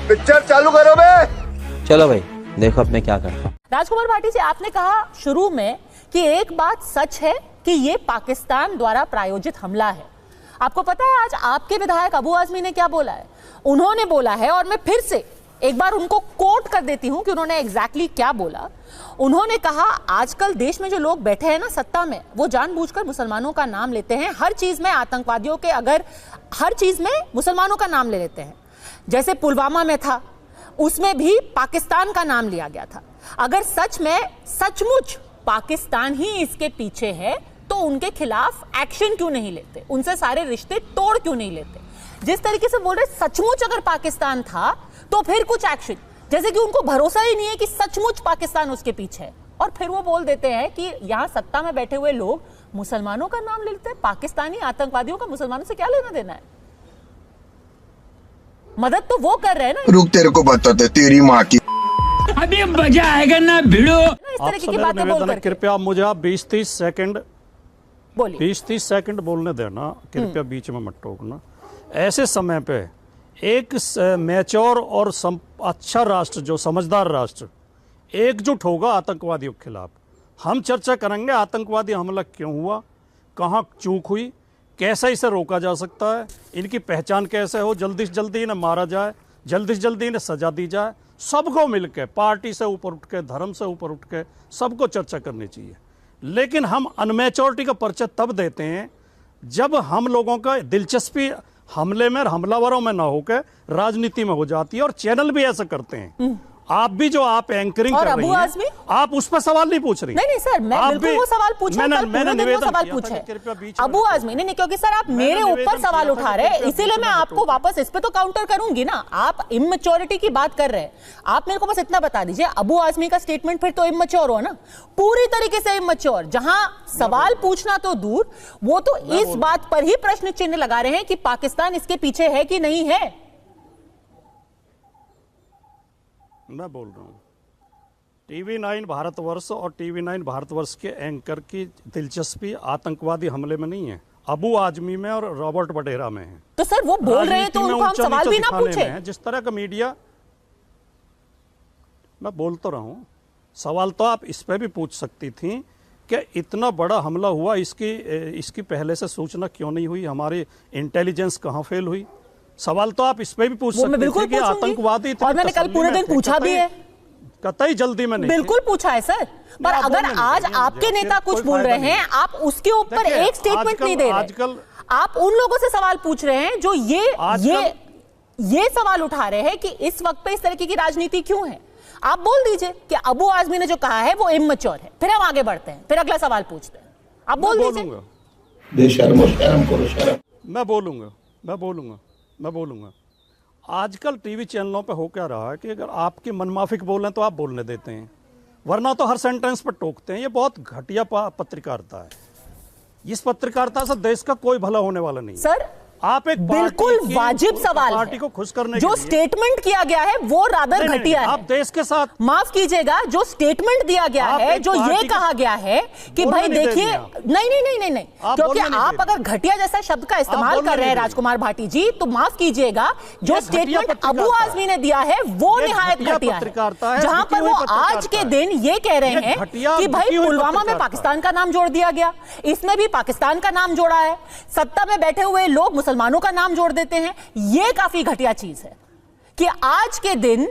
Picture चालू करो बे। चलो भाई देखो अब मैं क्या करता हूँ। राजकुमार भाटी जी, आपने कहा शुरू में कि एक बात सच है कि ये पाकिस्तान द्वारा प्रायोजित हमला है। आपको पता है आज आपके विधायक अबू आजमी ने क्या बोला है? उन्होंने बोला है, और मैं फिर से एक बार उनको कोट कर देती हूं कि उन्होंने एग्जैक्टली क्या बोला। उन्होंने कहा आजकल देश में जो लोग बैठे हैं ना सत्ता में, वो जानबूझकर मुसलमानों का नाम लेते हैं। हर चीज में आतंकवादियों के, अगर हर चीज में मुसलमानों का नाम ले लेते हैं। जैसे पुलवामा में था, उसमें भी पाकिस्तान का नाम लिया गया था। अगर सच में सचमुच पाकिस्तान ही इसके पीछे है तो उनके खिलाफ एक्शन क्यों नहीं लेते? उनसे सारे रिश्ते तोड़ क्यों नहीं लेते? जिस तरीके से बोल रहे सचमुच अगर पाकिस्तान था तो फिर कुछ एक्शन, जैसे कि उनको भरोसा ही नहीं है कि सचमुच पाकिस्तान उसके पीछे है, और फिर वो बोल देते हैं कि यहाँ सत्ता में बैठे हुए लोग मुसलमानों का नाम ले लेते हैं। पाकिस्तानी आतंकवादियों का मुसलमानों से क्या लेना देना है? मदद तो वो कर रहे हैं ना। रुक तेरे को बताते तेरी माँ की अभी मजा आएगा ना भिड़ो। इस तरह की बातें बोलकर कृपया मुझे आप 20-30 सेकंड बोलिए। 20-30 सेकंड बोलने देना, कृपया बीच में मत टोकना। ऐसे समय पे एक मैच्योर और अच्छा राष्ट्र, जो समझदार राष्ट्र, एकजुट होगा आतंकवादियों के खिलाफ। हम चर्चा करेंगे आतंकवादी हमला क्यों हुआ, कहाँ चूक हुई, कैसे इसे रोका जा सकता है, इनकी पहचान कैसे हो, जल्दी से जल्दी इन्हें मारा जाए, जल्दी से जल्दी इन्हें सजा दी जाए। सबको मिलकर, पार्टी से ऊपर उठ के, धर्म से ऊपर उठ के सबको चर्चा करनी चाहिए। लेकिन हम अनमेच्योरिटी का परिचय तब देते हैं जब हम लोगों का दिलचस्पी हमले में और हमलावरों में ना होकर राजनीति में हो जाती है, और चैनल भी ऐसा करते हैं। आप भी जो आप एंकरिंग कर रही हैं, आप उस पर सवाल नहीं पूछ रही। नहीं सर, मैं बिल्कुल वो सवाल पूछा, मैंने वो सवाल पूछा है अबू आजमी ने। नहीं, क्योंकि सर आप मेरे ऊपर सवाल उठा रहे हैं, इसीलिए मैं आपको वापस इस पे तो काउंटर करूंगी ना। आप इमैच्योरिटी की बात कर रहे हैं, आप मेरे को बस इतना बता दीजिए, अबू आजमी का स्टेटमेंट फिर तो इमैच्योर हो ना, पूरी तरीके से इमैच्योर। जहां सवाल पूछना तो दूर, वो तो इस बात पर ही प्रश्न चिन्ह लगा रहे हैं कि पाकिस्तान इसके पीछे है कि नहीं है। मैं बोल रहा हूँ TV9 भारतवर्ष और TV9 भारतवर्ष के एंकर की दिलचस्पी आतंकवादी हमले में नहीं है, अबू आजमी में और रॉबर्ट वडेरा में है। तो सर वो बोल रहे हैं तो उनको हम सवाल भी ना पूछे? जिस तरह का मीडिया, मैं बोल तो रहा हूँ, सवाल तो आप इस पे भी पूछ सकती थी कि इतना बड़ा हमला हुआ, इसकी पहले से सूचना क्यों नहीं हुई, हमारी इंटेलिजेंस कहाँ फेल हुई। सवाल तो आप इस पे भी पूछ सकते थे कि आतंकवादी, और मैंने कल पूरे दिन पूछा भी है, कतई जल्दी में नहीं, बिल्कुल पूछा है सर। पर अगर आज आपके नेता कुछ बोल रहे हैं, आप उसके ऊपर एक स्टेटमेंट नहीं दे रहे। आप उन लोगों से सवाल पूछ रहे हैं जो ये सवाल उठा रहे हैं कि इस वक्त पे इस तरीके की राजनीति क्यों है। आप बोल दीजिए कि अबू आजमी ने जो कहा है वो इमैच्योर है, फिर हम आगे बढ़ते हैं, फिर अगला सवाल पूछते हैं। आप बोल दीजिए। मैं बोलूंगा आजकल टीवी चैनलों पे हो क्या रहा है कि अगर आपकी मनमाफिक बोलें तो आप बोलने देते हैं, वरना तो हर सेंटेंस पर टोकते हैं। ये बहुत घटिया पत्रकारिता है। इस पत्रकारिता से देश का कोई भला होने वाला नहीं सर। आप एक बिल्कुल वाजिब सवाल है। पार्टी को खुश करने जो स्टेटमेंट किया गया है वो रादर घटिया है। आप देश के साथ, माफ कीजिएगा, जो स्टेटमेंट दिया गया है, जो ये कहा गया है कि भाई देखिए, नहीं, क्योंकि आप अगर घटिया जैसा शब्द का इस्तेमाल कर रहे हैं राजकुमार भाटी जी, तो माफ कीजिएगा, जो स्टेटमेंट अबू आजमी ने दिया है वो निहायत घटिया है, जहां पर वो आज के दिन ये कह रहे हैं कि भाई पुलवामा में पाकिस्तान का नाम जोड़ दिया गया, इसमें भी पाकिस्तान का नाम जोड़ा है, सत्ता में बैठे हुए लोग मुसलमानों का नाम जोड़ देते हैं। यह काफी घटिया चीज है कि आज के दिन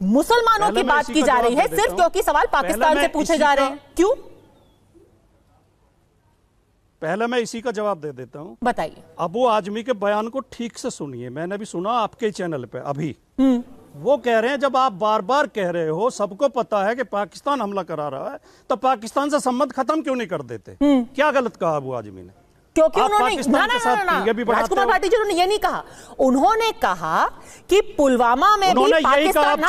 मुसलमानों की बात की जा रही है सिर्फ क्योंकि सवाल पाकिस्तान से पूछे जा रहे हैं। क्यों? पहले मैं इसी का जवाब दे देता हूं। बताइए। अबू आजमी के बयान को ठीक से सुनिए, मैंने भी सुना आपके चैनल पे अभी। वो कह रहे हैं जब आप बार बार कह रहे हो, सबको पता है कि पाकिस्तान हमला करा रहा है, तो पाकिस्तान से संबंध खत्म क्यों नहीं कर देते? क्या गलत कहा अबू आजमी ने? क्योंकि उन्होंने राजकुमार भाटी जी उन्होंने ये नहीं कहा, उन्होंने कहा कि पुलवामा में भी पाकिस्तान,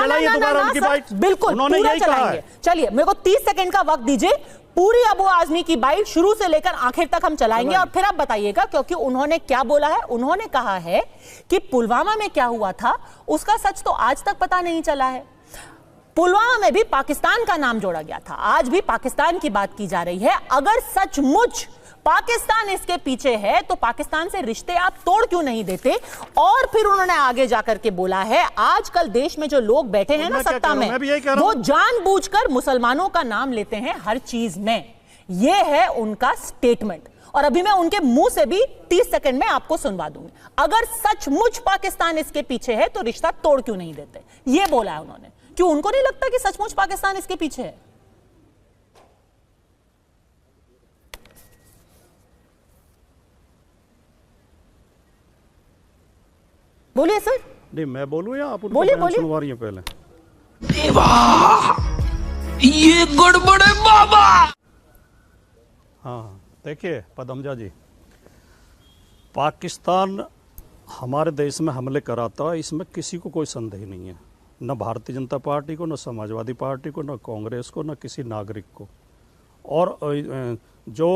बिल्कुल पूरा चलाएंगे। चलिए मेरे को 30 सेकंड का वक्त दीजिए, पूरी अबू आजमी की बाइट शुरू से लेकर आखिर तक हम चलाएंगे और फिर आप बताइएगा क्योंकि उन्होंने क्या बोला है। उन्होंने कहा है कि पुलवामा में क्या हुआ था उसका सच तो आज तक पता नहीं चला है। पुलवामा में भी पाकिस्तान का नाम जोड़ा गया था, आज भी पाकिस्तान की बात की जा रही है। अगर सचमुच पाकिस्तान इसके पीछे है, तो पाकिस्तान से रिश्ते आप तोड़ क्यों नहीं देते? और फिर उन्होंने आगे जाकर के बोला है, आजकल देश में जो लोग बैठे हैं ना सत्ता में, वो जानबूझकर मुसलमानों का नाम लेते हैं हर चीज में। यह है उनका स्टेटमेंट, और अभी मैं उनके मुंह से भी 30 सेकंड में आपको सुनवा दूंगी। अगर सचमुच पाकिस्तान इसके पीछे है तो रिश्ता तोड़ क्यों नहीं देते, यह बोला है उन्होंने। क्यों उनको नहीं लगता कि सचमुच पाकिस्तान इसके पीछे है? बोलिए सर। नहीं मैं बोलूं या आप? बोलिए बोलिए। सुनवा रही हैं पहले। ये गड़बड़ है बाबा। हाँ देखिए पदमजा जी, पाकिस्तान हमारे देश में हमले कराता है, इसमें किसी को कोई संदेह नहीं है, न भारतीय जनता पार्टी को, न समाजवादी पार्टी को, न कांग्रेस को, न किसी नागरिक को। और जो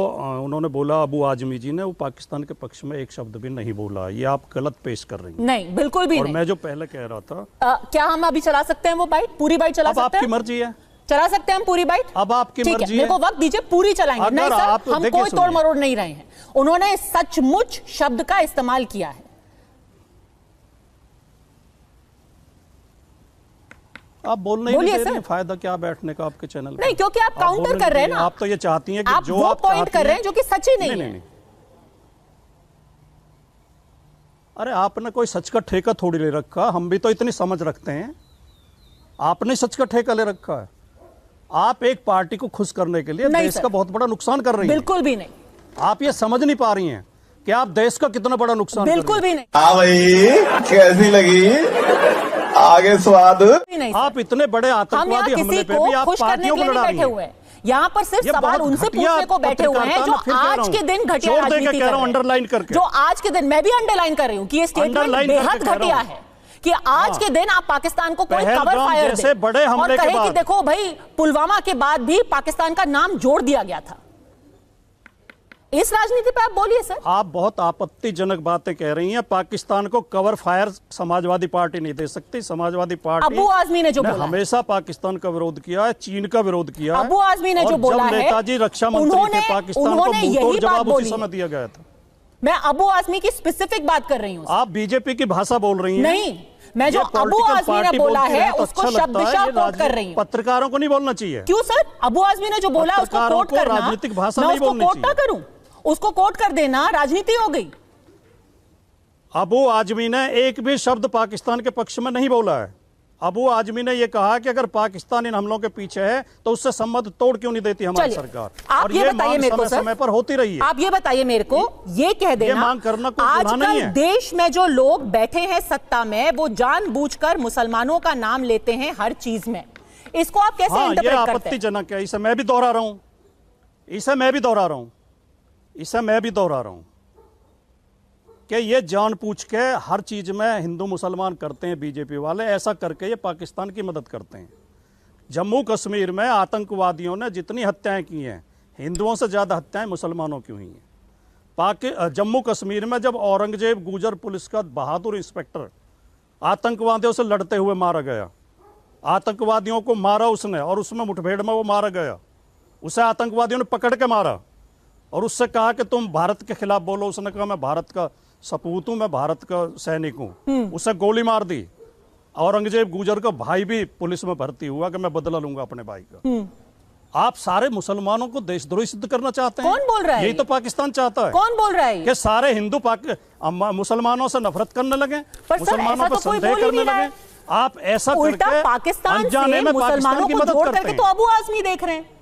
उन्होंने बोला अबू आजमी जी ने, वो पाकिस्तान के पक्ष में एक शब्द भी नहीं बोला। ये आप गलत पेश कर रही हैं। नहीं बिल्कुल भी और नहीं। मैं जो पहले कह रहा था, क्या हम अभी चला सकते हैं वो बाइट, पूरी बाइट चला सकते हैं? अब आपकी मर्जी है, चला सकते हैं हम पूरी बाइट? अब आपकी मर्जी है। मेरे को वक्त दीजिए, पूरी चलाएंगे। नहीं सर, हम कोई तोड़ मरोड़ नहीं रहे हैं। उन्होंने सचमुच शब्द का इस्तेमाल किया है। आप बोलने ही नहीं दे रही हैं, फायदा क्या बैठने का आपके चैनल पर? नहीं, क्योंकि आप काउंटर कर रहे हैं ना। आप तो ये चाहती हैं कि आप जो वो आप पॉइंट कर रहे हैं जो कि सच ही नहीं है। नहीं। अरे आपने कोई सच का ठेका थोड़ी ले रखा, हम भी तो इतनी समझ रखते हैं। आपने सच का ठेका ले रखा है। आप एक पार्टी को खुश करने के लिए देश का बहुत बड़ा नुकसान कर रही हैं। बिल्कुल भी नहीं। आप ये समझ नहीं पा रही हैं कि आप देश का कितना बड़ा नुकसान कर रही हैं। बिल्कुल भी नहीं। हाँ भाई, कैसी लगी आगे स्वाद? आप इतने बड़े आतंकवादी हमले पे भी आप पार्टियों को लड़ा रही हैं। यहाँ पर सिर्फ सवाल उनसे पूछने को बैठे हुए हैं जो आज के दिन घटिया राजनीति कर रहे हैं। अंडरलाइन करके, जो आज के दिन, मैं भी अंडरलाइन कर रही हूँ कि ये स्टेटमेंट बेहद घटिया है कि आज के दिन आप पाकिस्तान को कोई कवर फायर जैसे बड़े हमले और के कहे कि देखो भाई, पुलवामा के बाद भी पाकिस्तान का नाम जोड़ दिया गया था। इस राजनीति पे आप बोलिए सर। आप बहुत आपत्तिजनक बातें कह रही हैं। पाकिस्तान को कवर फायर समाजवादी पार्टी नहीं दे सकती। समाजवादी पार्टी अबू आजमी ने जो बोला, हमेशा पाकिस्तान का विरोध किया है, चीन का विरोध किया है। अबू आजमी ने जो बोला है, नेताजी रक्षा मंत्री थे, पाकिस्तान को मुंहतोड़ जवाब उसी समय दिया गया था। मैं अबू आजमी की स्पेसिफिक बात कर रही हूँ। आप बीजेपी की भाषा बोल रही हैं। नहीं, मैं जो अबू आजमी ने बोला है उसको शब्दशः कोट कर रही हूँ। पत्रकारों को नहीं बोलना चाहिए। क्यों सर? अबू आजमी ने जो बोला उसको कोट करना, राजनीतिक भाषा नहीं बोलनी चाहिए। कोट ना करूं, उसको कोट कर देना राजनीति हो गई। अबू आजमी ने एक भी शब्द पाकिस्तान के पक्ष में नहीं बोला है। अबू आजमी ने यह कहा कि अगर पाकिस्तान इन हमलों के पीछे है तो उससे संबंध तोड़ क्यों नहीं देती हमारी सरकार? आप ये बताइए मेरे को सर, समय पर होती रही है। आप ये बताइए मेरे को, ये कह देना, ये मांग करना कोई गुनाह नहीं है। देश में जो लोग बैठे हैं सत्ता में, वो जानबूझकर मुसलमानों का नाम लेते हैं हर चीज में। इसको आप कैसे इंटरप्रेट करते हैं? ये आपत्तिजनक है। इसे मैं भी दोहरा रहा हूं, इसे मैं भी दोहरा रहा हूं कि ये जानबूझ के हर चीज में हिंदू मुसलमान करते हैं बीजेपी वाले। ऐसा करके ये पाकिस्तान की मदद करते हैं। जम्मू कश्मीर में आतंकवादियों ने जितनी हत्याएं की हैं, हिंदुओं से ज्यादा हत्याएं मुसलमानों की हुई हैं। जम्मू कश्मीर में जब औरंगजेब गुजर पुलिस का बहादुर इंस्पेक्टर आतंकवादियों से लड़ते हुए मारा गया, आतंकवादियों को मारा उसने, और उसमें मुठभेड़ में वो मारा गया। उसे आतंकवादियों ने पकड़ के मारा और उससे कहा कि तुम भारत के खिलाफ बोलो। उसने कहा मैं भारत का सपूत हूं, मैं भारत का सैनिक हूं। उसे गोली मार दी। औरंगजेब गुजर का भाई भी पुलिस में भर्ती हुआ कि मैं बदला लूंगा अपने भाई का। आप सारे मुसलमानों को देशद्रोही सिद्ध करना चाहते हैं। कौन बोल रहा है? यही तो पाकिस्तान चाहता है। कौन बोल रहा है कि सारे हिंदू मुसलमानों से नफरत करने लगे, मुसलमानों पर संदेह करने लगे। आप ऐसा करके पाकिस्तान से मुसलमानों को जोड़ करके तो अबू आजमी देख रहे हैं।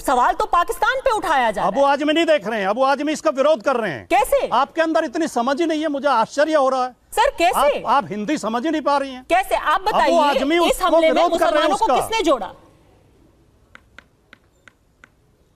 सवाल तो पाकिस्तान पे उठाया जा रहा है। अबू आजमी नहीं देख रहे हैं, अबू आजमी इसका विरोध कर रहे हैं। कैसे? आपके अंदर इतनी समझ ही नहीं है, मुझे आश्चर्य हो रहा है। सर कैसे? आप हिंदी समझ ही नहीं पा रही हैं। कैसे? आप बताइए, इस हमले में मुसलमानों को किसने जोड़ा?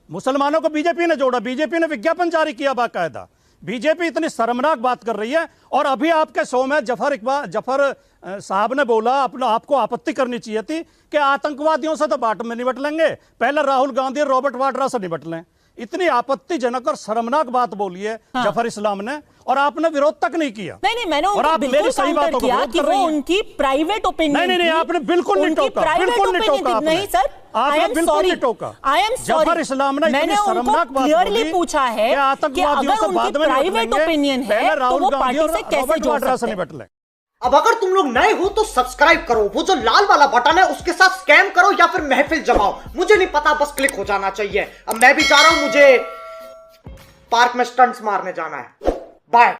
मुसलमानों को बीजेपी ने जोड़ा। बीजेपी ने विज्ञापन जारी किया बाकायदा। बीजेपी इतनी शर्मनाक बात कर रही है। और अभी आपके शो में जफर साहब ने बोला, आपको आपत्ति करनी चाहिए थी कि आतंकवादियों से तो बाट में निपट लेंगे, पहले राहुल गांधी और रॉबर्ट वाड्रा से निपट लें। इतनी आपत्तिजनक और शर्मनाक बात बोली है जफर इस्लाम ने, और आपने विरोध तक नहीं किया। नहीं, मैंने और उनको आप बिल्कुल मेरी सही काउंटर बातों को किया विरोध कि कर वो रही हैं। उनकी प्राइवेट ओपिनियन नहीं, आपने बिल्कुल नहीं टोका, बिल्कुल नहीं टोका आपने। नहीं सर, आपने बिल्कुल नहीं टोका। I am sorry, Zafar Islam ने इतनी शर्मनाक बात क्लियरली बोली पूछा है कि कि आतंकवादियों से अगर बाद उनकी में प्राइवेट ओपिनियन है तो वो पार्टी से कैसे जोड़ सकते हैं? निपट लें। अब अगर तुम लोग नए हो तो सब्सक्राइब करो, वो जो लाल वाला बटन है उसके साथ स्कैम करो या फिर महफिल जमाओ, मुझे नहीं पता, बस क्लिक हो जाना चाहिए। अब मैं भी जा रहा हूं, मुझे पार्क में स्टंट्स मारने जाना है। बाय।